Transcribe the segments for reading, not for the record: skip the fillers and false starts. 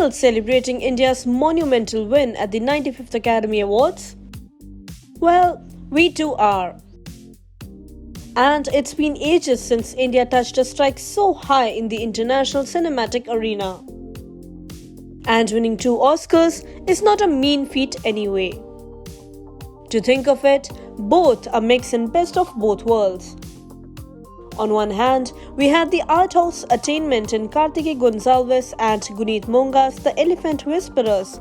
still celebrating India's monumental win at the 95th Academy Awards? Well, we too are. And it's been ages since India touched a strike so high in the international cinematic arena. And winning 2 Oscars is not a mean feat anyway. To think of it, both are mix and best of both worlds. On one hand, we had the art house attainment in Kartikeya Gonsalves and Guneet Monga's The Elephant Whisperers,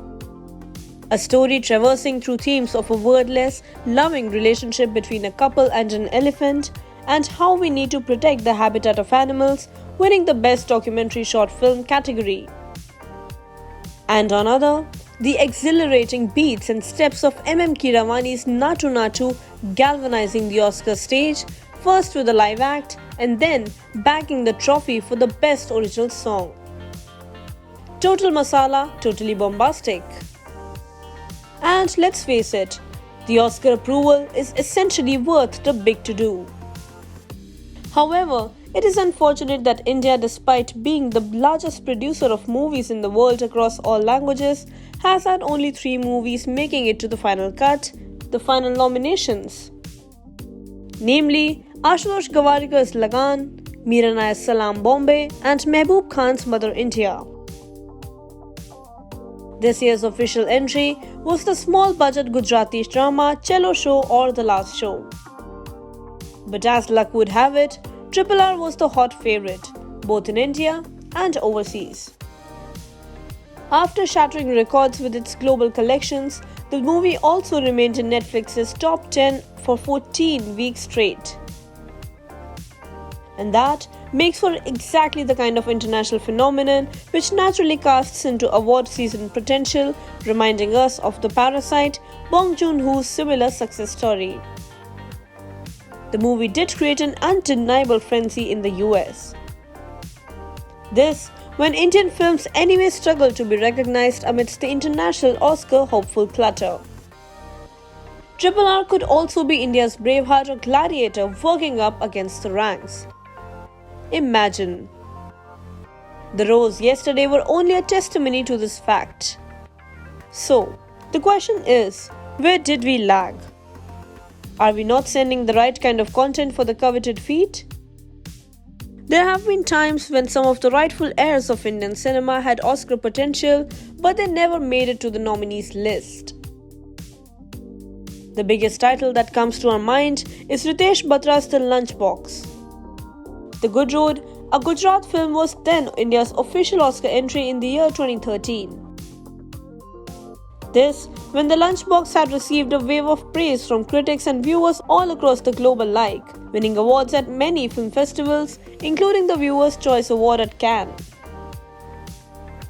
a story traversing through themes of a wordless, loving relationship between a couple and an elephant, and how we need to protect the habitat of animals, winning the Best Documentary Short Film category. And on other, the exhilarating beats and steps of M.M. Keeravani's Naatu Naatu galvanizing the Oscar stage, first with a live act and then bagging the trophy for the Best Original Song. Total masala, totally bombastic. And let's face it, the Oscar approval is essentially worth the big to-do. However, it is unfortunate that India, despite being the largest producer of movies in the world across all languages, has had only 3 movies making it to the final cut, the final nominations. Namely, Ashutosh Gawarikar's Lagan, Meera Nai's Salaam Bombay, and Mehboob Khan's Mother India. This year's official entry was the small-budget Gujarati drama Chelo Show or The Last Show. But as luck would have it, RRR was the hot favourite, both in India and overseas. After shattering records with its global collections, the movie also remained in Netflix's top 10 for 14 weeks straight. And that makes for exactly the kind of international phenomenon which naturally casts into award season potential, reminding us of the Parasite, Bong Joon-ho's similar success story. The movie did create an undeniable frenzy in the US. This, when Indian films anyway struggle to be recognized amidst the international Oscar hopeful clutter. RRR could also be India's Braveheart or Gladiator working up against the ranks. Imagine. The rows yesterday were only a testimony to this fact. So, the question is, where did we lag? Are we not sending the right kind of content for the coveted feat? There have been times when some of the rightful heirs of Indian cinema had Oscar potential, but they never made it to the nominees list. The biggest title that comes to our mind is Ritesh Batra's The Lunchbox. The Good Road, a Gujarat film, was then India's official Oscar entry in the year 2013. This, when The Lunchbox had received a wave of praise from critics and viewers all across the globe alike, winning awards at many film festivals, including the Viewer's Choice Award at Cannes.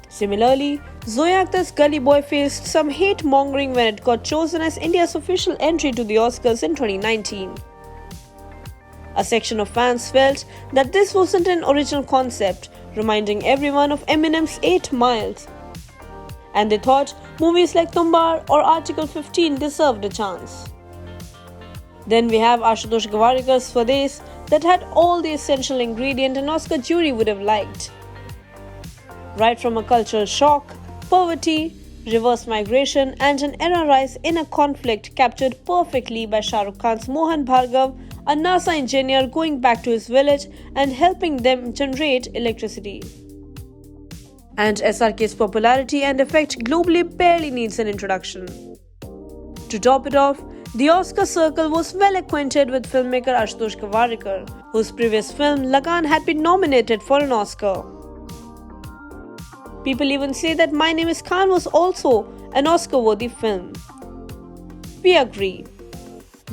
Similarly, Zoya Akhtar's Gully Boy faced some hate-mongering when it got chosen as India's official entry to the Oscars in 2019. A section of fans felt that this wasn't an original concept, reminding everyone of Eminem's 8 Miles. And they thought movies like Tumbar or Article 15 deserved a chance. Then we have Ashutosh Gawarikar's Swades that had all the essential ingredient an Oscar jury would have liked. Right from a cultural shock, poverty, reverse migration and an era rise in a conflict captured perfectly by Shah Rukh Khan's Mohan Bhargav, a NASA engineer going back to his village and helping them generate electricity. And SRK's popularity and effect globally barely needs an introduction. To top it off, the Oscar circle was well acquainted with filmmaker Ashutosh Gawarikar, whose previous film Lagan had been nominated for an Oscar. People even say that My Name is Khan was also an Oscar-worthy film. We agree.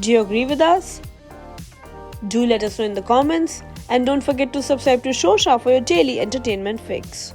Do you agree with us? Do let us know in the comments, and don't forget to subscribe to Shosha for your daily entertainment fix.